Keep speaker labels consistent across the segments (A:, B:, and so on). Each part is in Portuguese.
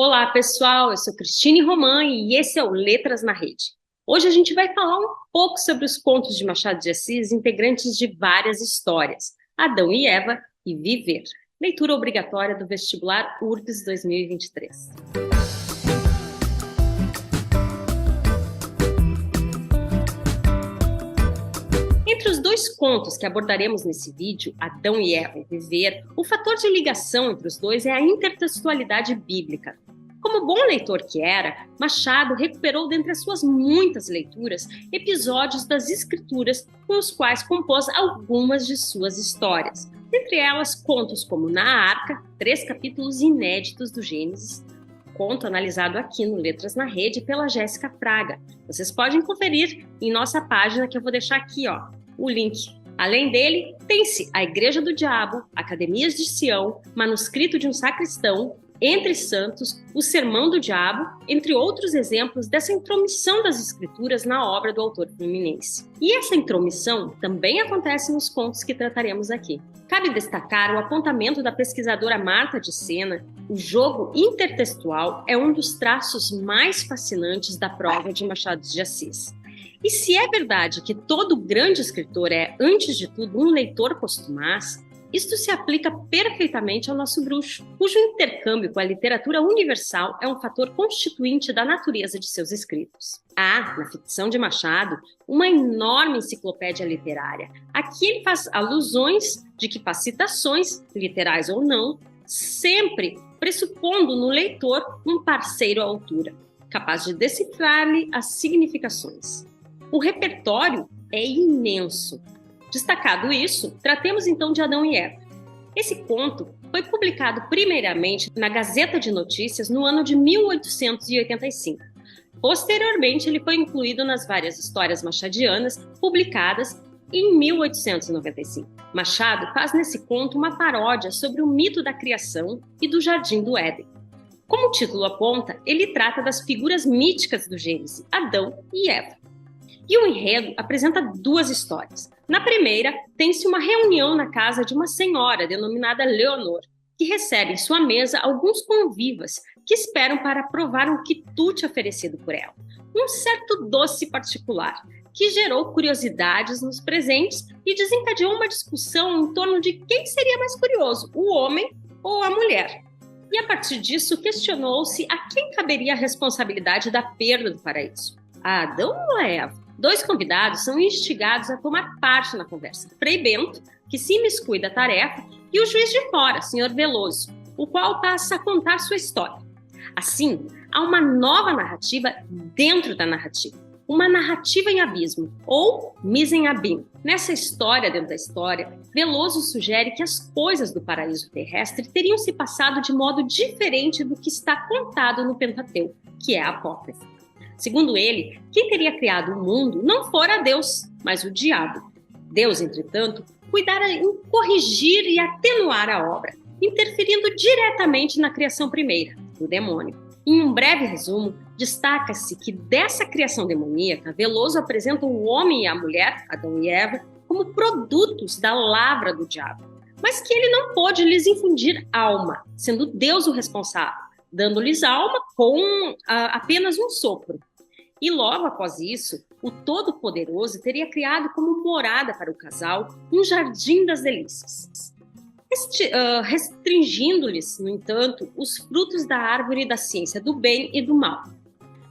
A: Olá, pessoal. Eu sou Cristine Romã e esse é o Letras na Rede. Hoje a gente vai falar um pouco sobre os contos de Machado de Assis, integrantes de várias histórias: Adão e Eva e Viver. Leitura obrigatória do vestibular URBS 2023. Entre os dois contos que abordaremos nesse vídeo, Adão e Eva e Viver, o fator de ligação entre os dois é a intertextualidade bíblica. Como bom leitor que era, Machado recuperou dentre as suas muitas leituras episódios das Escrituras com os quais compôs algumas de suas histórias. Entre elas, contos como Na Arca, 3 capítulos inéditos do Gênesis, conto analisado aqui no Letras na Rede pela Jéssica Fraga. Vocês podem conferir em nossa página, que eu vou deixar aqui, o link. Além dele, tem-se A Igreja do Diabo, Academias de Sião, Manuscrito de um Sacristão, Entre Santos, O Sermão do Diabo, entre outros exemplos dessa intromissão das escrituras na obra do autor fluminense. E essa intromissão também acontece nos contos que trataremos aqui. Cabe destacar o apontamento da pesquisadora Marta de Sena: o jogo intertextual é um dos traços mais fascinantes da prova de Machado de Assis. E se é verdade que todo grande escritor é, antes de tudo, um leitor postumaz, isto se aplica perfeitamente ao nosso bruxo, cujo intercâmbio com a literatura universal é um fator constituinte da natureza de seus escritos. Há, na ficção de Machado, uma enorme enciclopédia literária. Aqui ele faz alusões de que faz citações, literais ou não, sempre pressupondo no leitor um parceiro à altura, capaz de decifrar-lhe as significações. O repertório é imenso. Destacado isso, tratemos então de Adão e Eva. Esse conto foi publicado primeiramente na Gazeta de Notícias no ano de 1885. Posteriormente, ele foi incluído nas várias histórias machadianas publicadas em 1895. Machado faz nesse conto uma paródia sobre o mito da criação e do Jardim do Éden. Como o título aponta, ele trata das figuras míticas do Gênesis, Adão e Eva. E o enredo apresenta 2 histórias. Na primeira, tem-se uma reunião na casa de uma senhora denominada Leonor, que recebe em sua mesa alguns convivas que esperam para provar um quitute oferecido por ela. Um certo doce particular, que gerou curiosidades nos presentes e desencadeou uma discussão em torno de quem seria mais curioso, o homem ou a mulher. E a partir disso, questionou-se a quem caberia a responsabilidade da perda do paraíso: a Adão ou a Eva? 2 convidados são instigados a tomar parte na conversa: Frei Bento, que se imiscui da tarefa, e o juiz de fora, Sr. Veloso, o qual passa a contar sua história. Assim, há uma nova narrativa dentro da narrativa, uma narrativa em abismo, ou mise en abîme. Nessa história dentro da história, Veloso sugere que as coisas do paraíso terrestre teriam se passado de modo diferente do que está contado no Pentateuco, que é apócrifo. Segundo ele, quem teria criado o mundo não fora Deus, mas o diabo. Deus, entretanto, cuidara em corrigir e atenuar a obra, interferindo diretamente na criação primeira, do demônio. Em um breve resumo, destaca-se que dessa criação demoníaca, Veloso apresenta o homem e a mulher, Adão e Eva, como produtos da lavra do diabo, mas que ele não pôde lhes infundir alma, sendo Deus o responsável, dando-lhes alma com apenas um sopro. E logo após isso, o Todo-Poderoso teria criado como morada para o casal um jardim das delícias, restringindo-lhes, no entanto, os frutos da árvore da ciência do bem e do mal.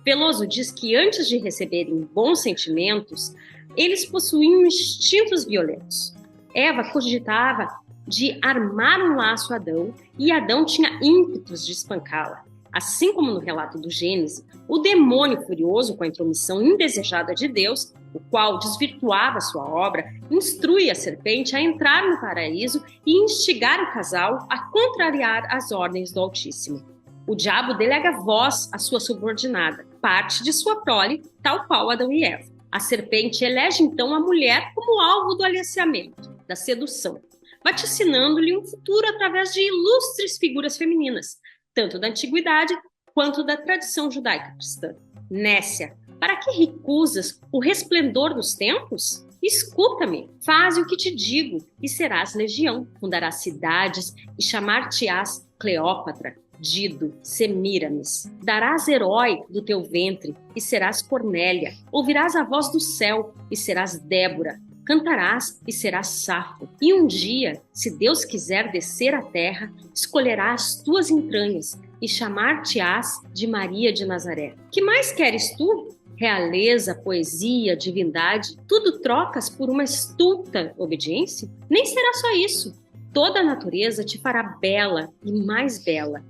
A: Veloso diz que antes de receberem bons sentimentos, eles possuíam instintos violentos. Eva cogitava de armar um laço a Adão, e Adão tinha ímpetos de espancá-la. Assim como no relato do Gênesis, o demônio furioso com a intromissão indesejada de Deus, o qual desvirtuava sua obra, instrui a serpente a entrar no paraíso e instigar o casal a contrariar as ordens do Altíssimo. O diabo delega voz à sua subordinada, parte de sua prole, tal qual Adão e Eva. A serpente elege então a mulher como alvo do aliciamento, da sedução, vaticinando-lhe um futuro através de ilustres figuras femininas, tanto da antiguidade quanto da tradição judaica cristã. Nécia, para que recusas o resplendor dos tempos? Escuta-me, faze o que te digo, e serás legião. Fundarás cidades e chamar-te-ás Cleópatra. Dido, Semíramis, darás herói do teu ventre e serás Cornélia, ouvirás a voz do céu e serás Débora, cantarás e serás Safo. E um dia, se Deus quiser descer à terra, escolherá as tuas entranhas e chamar-te-ás de Maria de Nazaré. Que mais queres tu? Realeza, poesia, divindade, tudo trocas por uma estulta obediência? Nem será só isso. Toda a natureza te fará bela e mais bela.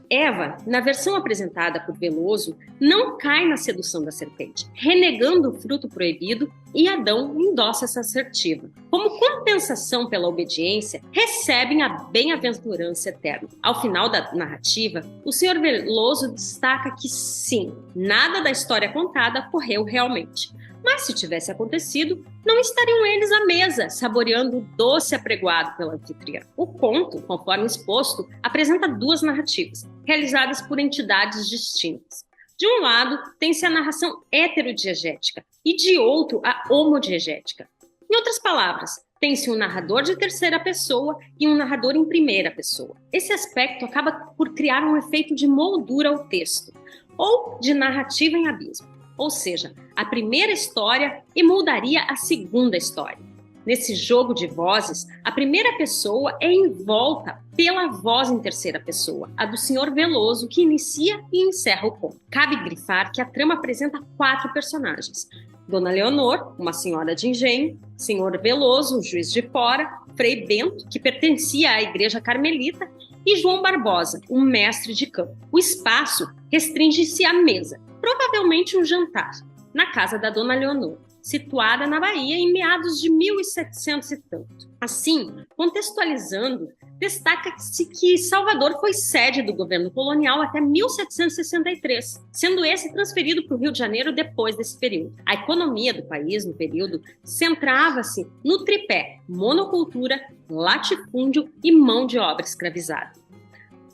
A: Eva, na versão apresentada por Veloso, não cai na sedução da serpente, renegando o fruto proibido, e Adão endossa essa assertiva. Como compensação pela obediência, recebem a bem-aventurança eterna. Ao final da narrativa, o Sr. Veloso destaca que sim, nada da história contada ocorreu realmente. Mas se tivesse acontecido, não estariam eles à mesa, saboreando o doce apregoado pela anfitriã. O conto, conforme exposto, apresenta duas narrativas, realizadas por entidades distintas. De um lado, tem-se a narração heterodiegética e de outro, a homodiegética. Em outras palavras, tem-se um narrador de terceira pessoa e um narrador em primeira pessoa. Esse aspecto acaba por criar um efeito de moldura ao texto, ou de narrativa em abismo. Ou seja, a primeira história emoldaria a segunda história. Nesse jogo de vozes, a primeira pessoa é envolta pela voz em terceira pessoa, a do Sr. Veloso, que inicia e encerra o conto. Cabe grifar que a trama apresenta 4 personagens: Dona Leonor, uma senhora de engenho; Sr. Veloso, um juiz de fora; Frei Bento, que pertencia à Igreja Carmelita; e João Barbosa, um mestre de campo. O espaço restringe-se à mesa, provavelmente um jantar, na casa da Dona Leonor, situada na Bahia em meados de 1700 e tanto. Assim, contextualizando, destaca-se que Salvador foi sede do governo colonial até 1763, sendo esse transferido para o Rio de Janeiro depois desse período. A economia do país, no período, centrava-se no tripé: monocultura, latifúndio e mão de obra escravizada.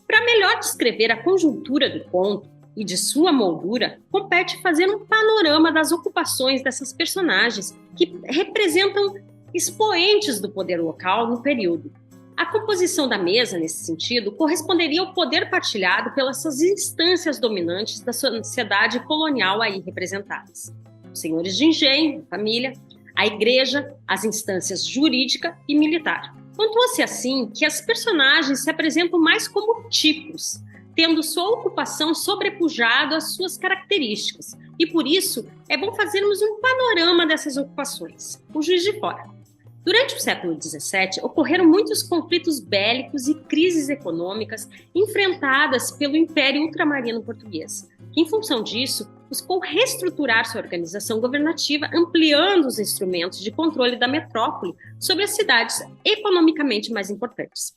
A: Para melhor descrever a conjuntura do conto e de sua moldura, compete fazer um panorama das ocupações dessas personagens que representam expoentes do poder local no período. A composição da mesa, nesse sentido, corresponderia ao poder partilhado pelas suas instâncias dominantes da sociedade colonial aí representadas: os senhores de engenho, família, a igreja, as instâncias jurídica e militar. Pontua-se assim que as personagens se apresentam mais como tipos, tendo sua ocupação sobrepujado às suas características, e por isso é bom fazermos um panorama dessas ocupações. O Juiz de Fora. Durante o século XVII, ocorreram muitos conflitos bélicos e crises econômicas enfrentadas pelo Império Ultramarino Português, que, em função disso, buscou reestruturar sua organização governativa, ampliando os instrumentos de controle da metrópole sobre as cidades economicamente mais importantes.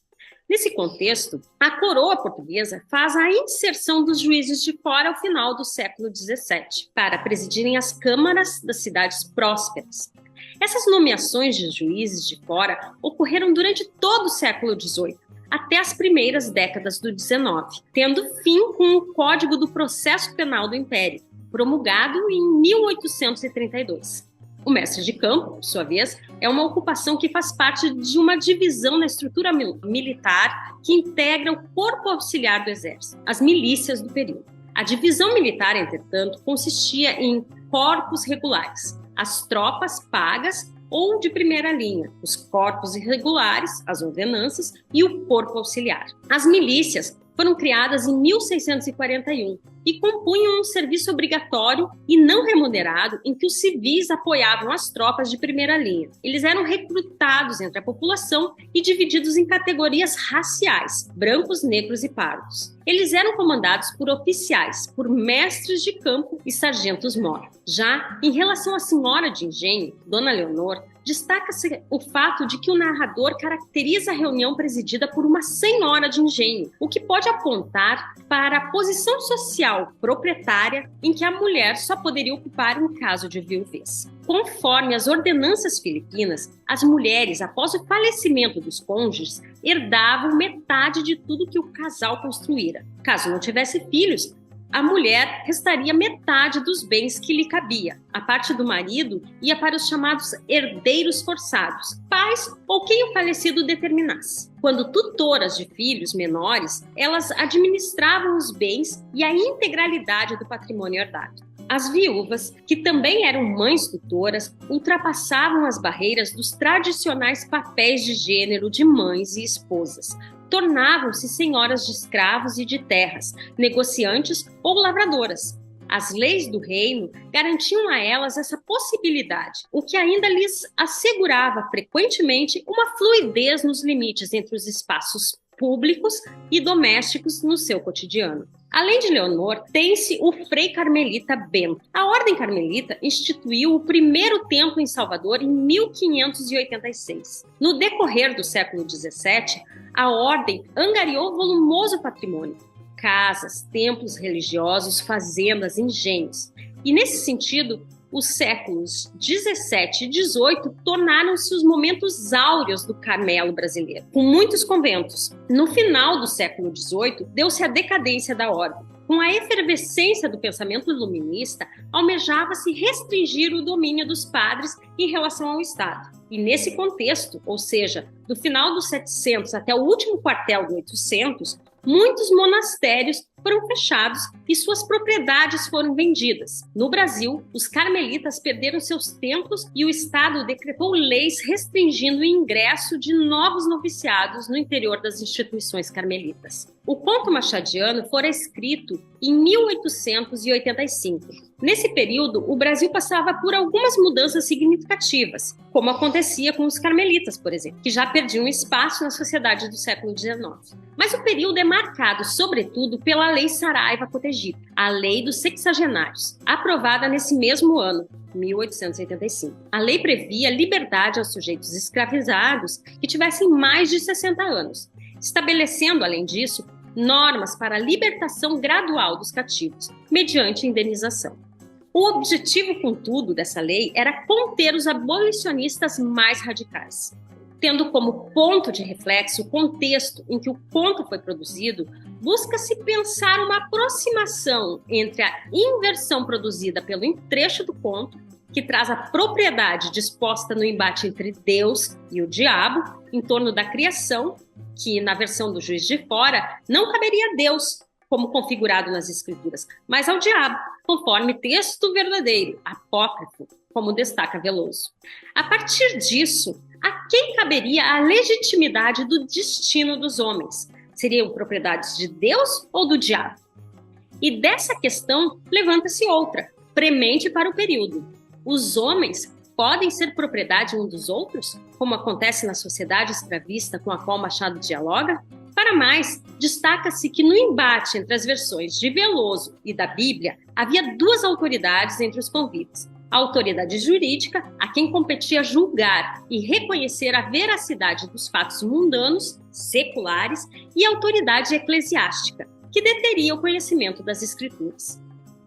A: Nesse contexto, a coroa portuguesa faz a inserção dos juízes de fora ao final do século XVII, para presidirem as câmaras das cidades prósperas. Essas nomeações de juízes de fora ocorreram durante todo o século XVIII, até as primeiras décadas do XIX, tendo fim com o Código do Processo Penal do Império, promulgado em 1832. O mestre de campo, por sua vez, é uma ocupação que faz parte de uma divisão na estrutura militar que integra o corpo auxiliar do exército, as milícias do período. A divisão militar, entretanto, consistia em corpos regulares, as tropas pagas ou de primeira linha, os corpos irregulares, as ordenanças, e o corpo auxiliar. As milícias foram criadas em 1641 e compunham um serviço obrigatório e não remunerado em que os civis apoiavam as tropas de primeira linha. Eles eram recrutados entre a população e divididos em categorias raciais: brancos, negros e pardos. Eles eram comandados por oficiais, por mestres de campo e sargentos-mor. Já em relação à senhora de engenho, Dona Leonor, destaca-se o fato de que o narrador caracteriza a reunião presidida por uma senhora de engenho, o que pode apontar para a posição social proprietária em que a mulher só poderia ocupar em caso de viuvez. Conforme as ordenanças filipinas, as mulheres, após o falecimento dos cônjuges, herdavam metade de tudo que o casal construíra. Caso não tivesse filhos, a mulher restaria metade dos bens que lhe cabia. A parte do marido ia para os chamados herdeiros forçados, pais ou quem o falecido determinasse. Quando tutoras de filhos menores, elas administravam os bens e a integralidade do patrimônio herdado. As viúvas, que também eram mães tutoras, ultrapassavam as barreiras dos tradicionais papéis de gênero de mães e esposas. Tornavam-se senhoras de escravos e de terras, negociantes ou lavradoras. As leis do reino garantiam a elas essa possibilidade, o que ainda lhes assegurava frequentemente uma fluidez nos limites entre os espaços públicos e domésticos no seu cotidiano. Além de Leonor, tem-se o Frei Carmelita Bento. A Ordem Carmelita instituiu o primeiro templo em Salvador em 1586. No decorrer do século XVII, a Ordem angariou volumoso patrimônio: casas, templos religiosos, fazendas, engenhos. E, nesse sentido, os séculos 17 e 18 tornaram-se os momentos áureos do Carmelo brasileiro, com muitos conventos. No final do século 18, deu-se a decadência da ordem. Com a efervescência do pensamento iluminista, almejava-se restringir o domínio dos padres em relação ao Estado. E nesse contexto, ou seja, do final dos 700 até o último quartel do 800, muitos monastérios foram fechados e suas propriedades foram vendidas. No Brasil, os carmelitas perderam seus templos e o Estado decretou leis restringindo o ingresso de novos noviciados no interior das instituições carmelitas. O conto machadiano fora escrito em 1885. Nesse período, o Brasil passava por algumas mudanças significativas, como acontecia com os carmelitas, por exemplo, que já perdiam espaço na sociedade do século XIX. Mas o período é marcado, sobretudo, pela Lei Saraiva-Cotegipe, a Lei dos Sexagenários, aprovada nesse mesmo ano, 1885. A lei previa liberdade aos sujeitos escravizados que tivessem mais de 60 anos, estabelecendo, além disso, normas para a libertação gradual dos cativos, mediante indenização. O objetivo, contudo, dessa lei era conter os abolicionistas mais radicais. Tendo como ponto de reflexo o contexto em que o conto foi produzido, busca-se pensar uma aproximação entre a inversão produzida pelo trecho do conto, que traz a propriedade disposta no embate entre Deus e o diabo, em torno da criação, que, na versão do Juiz de Fora, não caberia a Deus, como configurado nas Escrituras, mas ao diabo, conforme texto verdadeiro, apócrifo, como destaca Veloso. A partir disso, a quem caberia a legitimidade do destino dos homens? Seriam propriedades de Deus ou do diabo? E dessa questão levanta-se outra, premente para o período. Os homens podem ser propriedade um dos outros, como acontece na sociedade escravista com a qual Machado dialoga? Para mais, destaca-se que no embate entre as versões de Veloso e da Bíblia, havia duas autoridades entre os convivas: a autoridade jurídica, a quem competia julgar e reconhecer a veracidade dos fatos mundanos, seculares, e a autoridade eclesiástica, que deteria o conhecimento das Escrituras.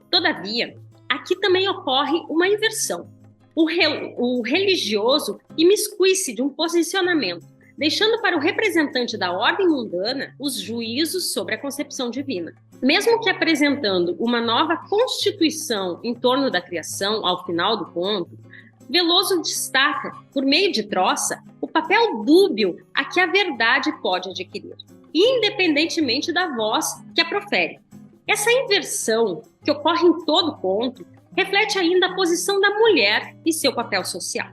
A: Todavia, aqui também ocorre uma inversão. O religioso imiscui-se de um posicionamento, deixando para o representante da ordem mundana os juízos sobre a concepção divina. Mesmo que apresentando uma nova constituição em torno da criação ao final do conto, Veloso destaca, por meio de troça, o papel dúbio a que a verdade pode adquirir, independentemente da voz que a profere. Essa inversão, que ocorre em todo o conto, reflete ainda a posição da mulher e seu papel social.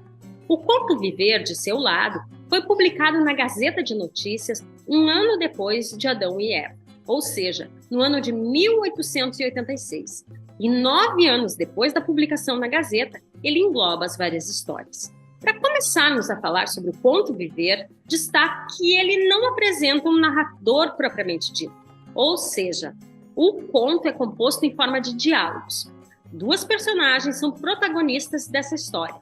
A: O Conto Viver, de seu lado, foi publicado na Gazeta de Notícias um ano depois de Adão e Eva, ou seja, no ano de 1886. E 9 anos depois da publicação na Gazeta, ele engloba as várias histórias. Para começarmos a falar sobre o Conto Viver, destaque que ele não apresenta um narrador propriamente dito, ou seja, o conto é composto em forma de diálogos. Duas personagens são protagonistas dessa história.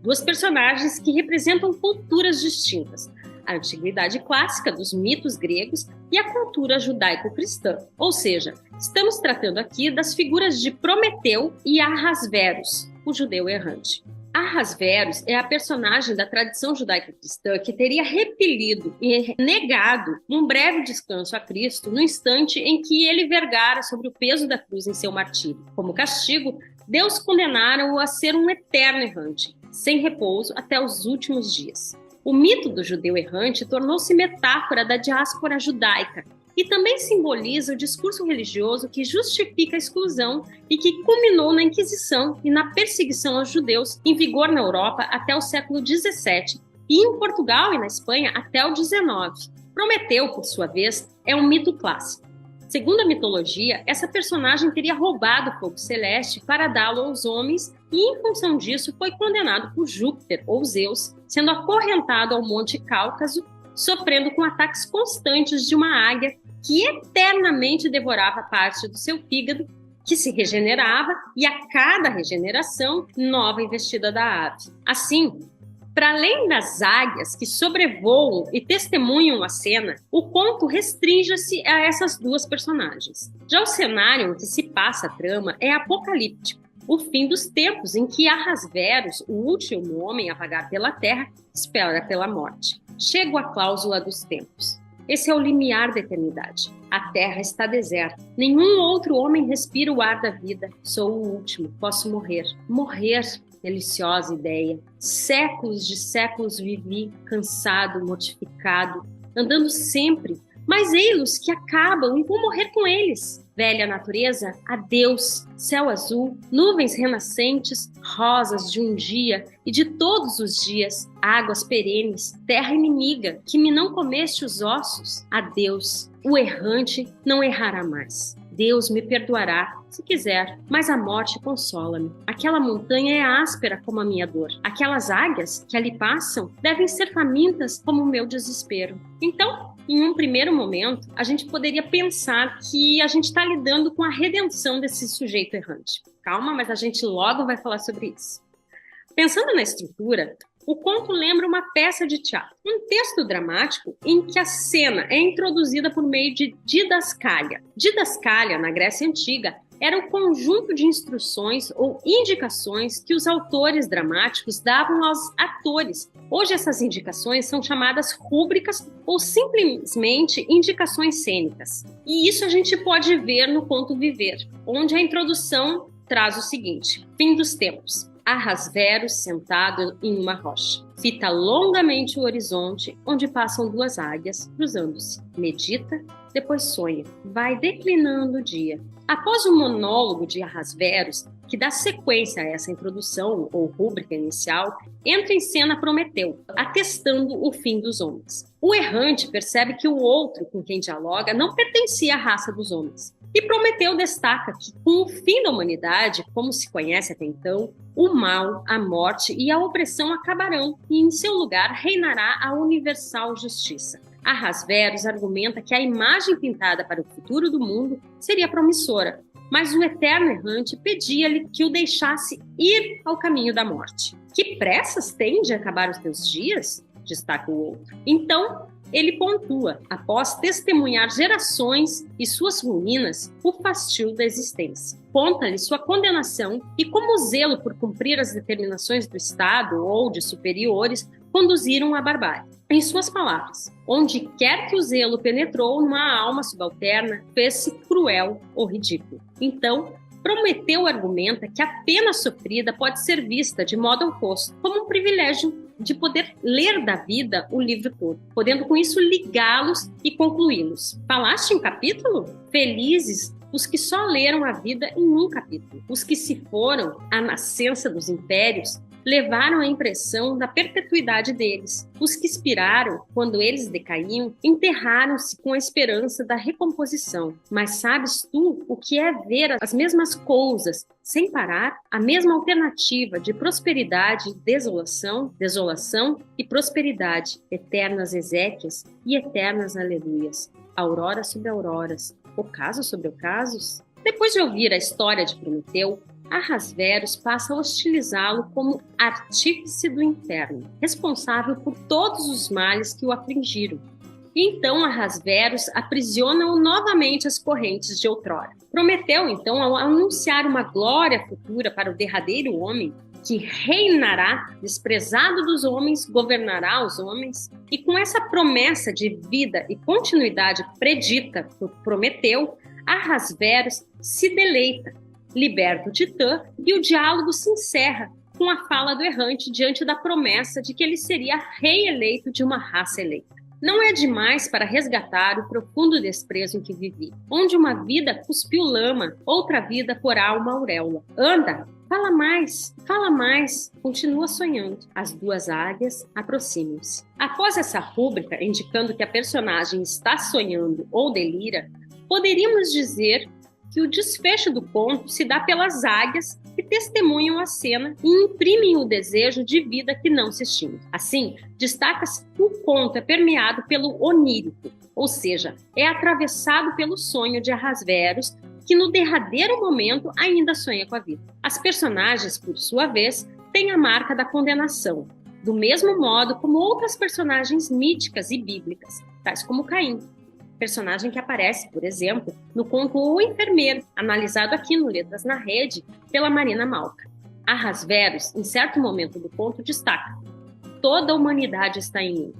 A: Duas personagens que representam culturas distintas: a antiguidade clássica dos mitos gregos e a cultura judaico-cristã. Ou seja, estamos tratando aqui das figuras de Prometeu e Ahasverus, o judeu errante. Ahasverus é a personagem da tradição judaico-cristã que teria repelido e negado um breve descanso a Cristo no instante em que ele vergara sobre o peso da cruz em seu martírio. Como castigo, Deus condenara-o a ser um eterno errante, sem repouso até os últimos dias. O mito do judeu errante tornou-se metáfora da diáspora judaica e também simboliza o discurso religioso que justifica a exclusão e que culminou na Inquisição e na perseguição aos judeus em vigor na Europa até o século XVII e em Portugal e na Espanha até o XIX. Prometeu, por sua vez, é um mito clássico. Segundo a mitologia, essa personagem teria roubado o fogo celeste para dá-lo aos homens e, em função disso, foi condenado por Júpiter ou Zeus, sendo acorrentado ao Monte Cáucaso, sofrendo com ataques constantes de uma águia que eternamente devorava parte do seu fígado, que se regenerava e, a cada regeneração, nova investida da ave. Assim, para além das águias que sobrevoam e testemunham a cena, o conto restringe-se a essas duas personagens. Já o cenário em que se passa a trama é apocalíptico, o fim dos tempos em que Ahasverus, o último homem a vagar pela terra, espera pela morte. Chega a cláusula dos tempos. Esse é o limiar da eternidade. A terra está deserta. Nenhum outro homem respira o ar da vida. Sou o último. Posso morrer. Morrer. Deliciosa ideia. Séculos de séculos vivi, cansado, mortificado, andando sempre, mas ei-los que acabam e vou morrer com eles. Velha natureza, adeus, céu azul, nuvens renascentes, rosas de um dia e de todos os dias, águas perenes, terra inimiga, que me não comeste os ossos, adeus, o errante não errará mais. Deus me perdoará, se quiser, mas a morte consola-me. Aquela montanha é áspera como a minha dor. Aquelas águias que ali passam devem ser famintas como o meu desespero. Então, em um primeiro momento, a gente poderia pensar que a gente está lidando com a redenção desse sujeito errante. Calma, mas a gente logo vai falar sobre isso. Pensando na estrutura, o conto lembra uma peça de teatro, um texto dramático em que a cena é introduzida por meio de didascália. Didascália, na Grécia Antiga, era o conjunto de instruções ou indicações que os autores dramáticos davam aos atores. Hoje essas indicações são chamadas rúbricas ou simplesmente indicações cênicas. E isso a gente pode ver no conto Viver, onde a introdução traz o seguinte: fim dos tempos. Ahasverus sentado em uma rocha. Fita longamente o horizonte, onde passam duas águias, cruzando-se. Medita, depois sonha. Vai declinando o dia. Após o monólogo de Ahasverus, que dá sequência a essa introdução ou rúbrica inicial, entra em cena Prometeu, atestando o fim dos homens. O errante percebe que o outro com quem dialoga não pertencia à raça dos homens. E Prometeu destaca que, com o fim da humanidade, como se conhece até então, o mal, a morte e a opressão acabarão e, em seu lugar, reinará a universal justiça. Ahasverus argumenta que a imagem pintada para o futuro do mundo seria promissora, mas o eterno errante pedia-lhe que o deixasse ir ao caminho da morte. Que pressas tem de acabar os teus dias? Destaca o outro. Então, ele pontua, após testemunhar gerações e suas ruínas, o fastio da existência. Conta-lhe sua condenação e como o zelo por cumprir as determinações do Estado ou de superiores conduziram à barbárie. Em suas palavras, onde quer que o zelo penetrou numa alma subalterna, fez-se cruel ou ridículo. Então, Prometeu argumenta que a pena sofrida pode ser vista de modo oposto, como um privilégio de poder ler da vida o livro todo, podendo com isso ligá-los e concluí-los. Falaste em capítulo? Felizes os que só leram a vida em um capítulo. Os que se foram à nascença dos impérios levaram a impressão da perpetuidade deles. Os que expiraram, quando eles decaíam, enterraram-se com a esperança da recomposição. Mas sabes tu o que é ver as mesmas coisas sem parar? A mesma alternativa de prosperidade e desolação, desolação e prosperidade, eternas exéquias e eternas aleluias, aurora sobre auroras, ocasos sobre ocasos? Depois de ouvir a história de Prometeu, Ahasverus passa a hostilizá-lo como artífice do inferno, responsável por todos os males que o afligiram. E então Ahasverus aprisiona-o novamente às correntes de outrora. Prometeu, então, ao anunciar uma glória futura para o derradeiro homem, que reinará, desprezado dos homens, governará os homens, e com essa promessa de vida e continuidade predita por Prometeu, Ahasverus se deleita, liberta o Titã e o diálogo se encerra, com a fala do errante diante da promessa de que ele seria rei eleito de uma raça eleita. Não é demais para resgatar o profundo desprezo em que vivi, onde uma vida cuspiu lama, outra vida porá uma auréola. Anda, fala mais, continua sonhando. As duas águias aproximam-se. Após essa rúbrica, indicando que a personagem está sonhando ou delira, poderíamos dizer que o desfecho do conto se dá pelas águias que testemunham a cena e imprimem o desejo de vida que não se extingue. Assim, destaca-se que o conto é permeado pelo onírico, ou seja, é atravessado pelo sonho de Ahasverus, que no derradeiro momento ainda sonha com a vida. As personagens, por sua vez, têm a marca da condenação, do mesmo modo como outras personagens míticas e bíblicas, tais como Caim, personagem que aparece, por exemplo, no conto O Enfermeiro, analisado aqui no Letras na Rede pela Marina Malca. Ahasverus, em certo momento do conto, destaca: toda a humanidade está em mim.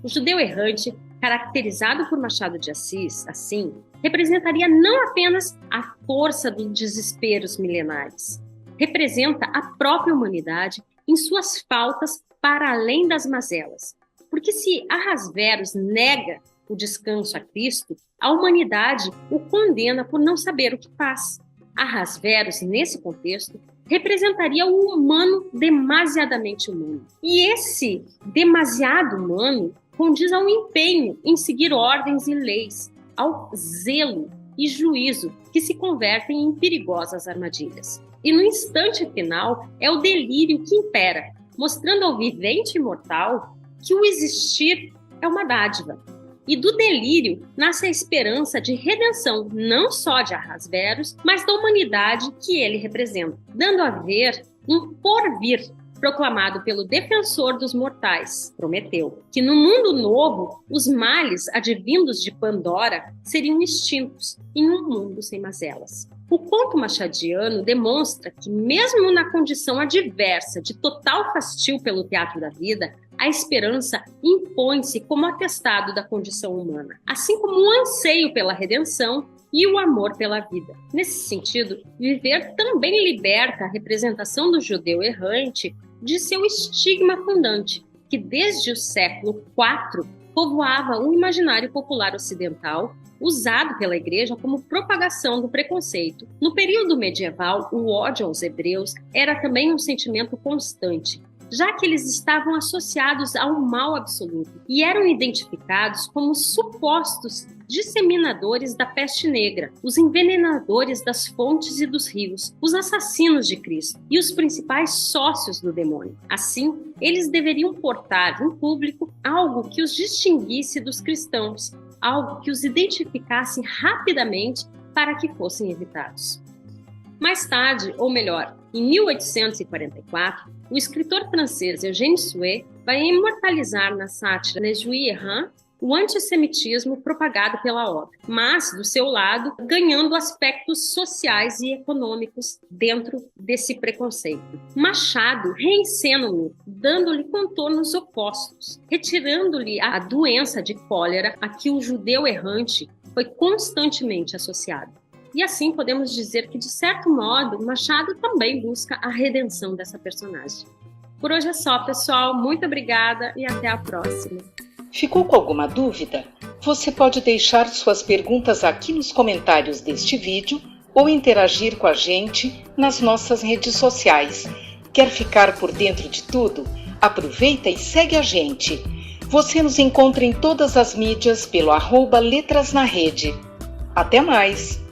A: O judeu errante, caracterizado por Machado de Assis, assim, representaria não apenas a força dos desesperos milenares, representa a própria humanidade em suas faltas para além das mazelas. Porque se Ahasverus nega o descanso a Cristo, a humanidade o condena por não saber o que faz. Ahasverus, nesse contexto, representaria o humano demasiadamente humano. E esse demasiado humano condiz ao empenho em seguir ordens e leis, ao zelo e juízo que se convertem em perigosas armadilhas. E no instante final é o delírio que impera, mostrando ao vivente imortal que o existir é uma dádiva. E do delírio nasce a esperança de redenção não só de Ahasverus, mas da humanidade que ele representa, dando a ver um porvir proclamado pelo defensor dos mortais, Prometeu, que no mundo novo os males advindos de Pandora seriam extintos em um mundo sem mazelas. O conto machadiano demonstra que, mesmo na condição adversa de total fastio pelo teatro da vida, a esperança impõe-se como atestado da condição humana, assim como o anseio pela redenção e o amor pela vida. Nesse sentido, viver também liberta a representação do judeu errante de seu estigma fundante, que desde o século IV povoava o imaginário popular ocidental, usado pela Igreja como propagação do preconceito. No período medieval, o ódio aos hebreus era também um sentimento constante, já que eles estavam associados ao mal absoluto e eram identificados como supostos disseminadores da peste negra, os envenenadores das fontes e dos rios, os assassinos de Cristo e os principais sócios do demônio. Assim, eles deveriam portar em público algo que os distinguisse dos cristãos, algo que os identificasse rapidamente para que fossem evitados. Mais tarde, ou melhor, em 1844, o escritor francês Eugène Sue vai imortalizar na sátira Les Juifs Errants o antissemitismo propagado pela obra, mas, do seu lado, ganhando aspectos sociais e econômicos dentro desse preconceito. Machado reencena o mito, dando-lhe contornos opostos, retirando-lhe a doença de cólera a que o judeu errante foi constantemente associado. E assim podemos dizer que, de certo modo, Machado também busca a redenção dessa personagem. Por hoje é só, pessoal. Muito obrigada e até a próxima.
B: Ficou com alguma dúvida? Você pode deixar suas perguntas aqui nos comentários deste vídeo ou interagir com a gente nas nossas redes sociais. Quer ficar por dentro de tudo? Aproveita e segue a gente. Você nos encontra em todas as mídias pelo @letrasnarede. Até mais!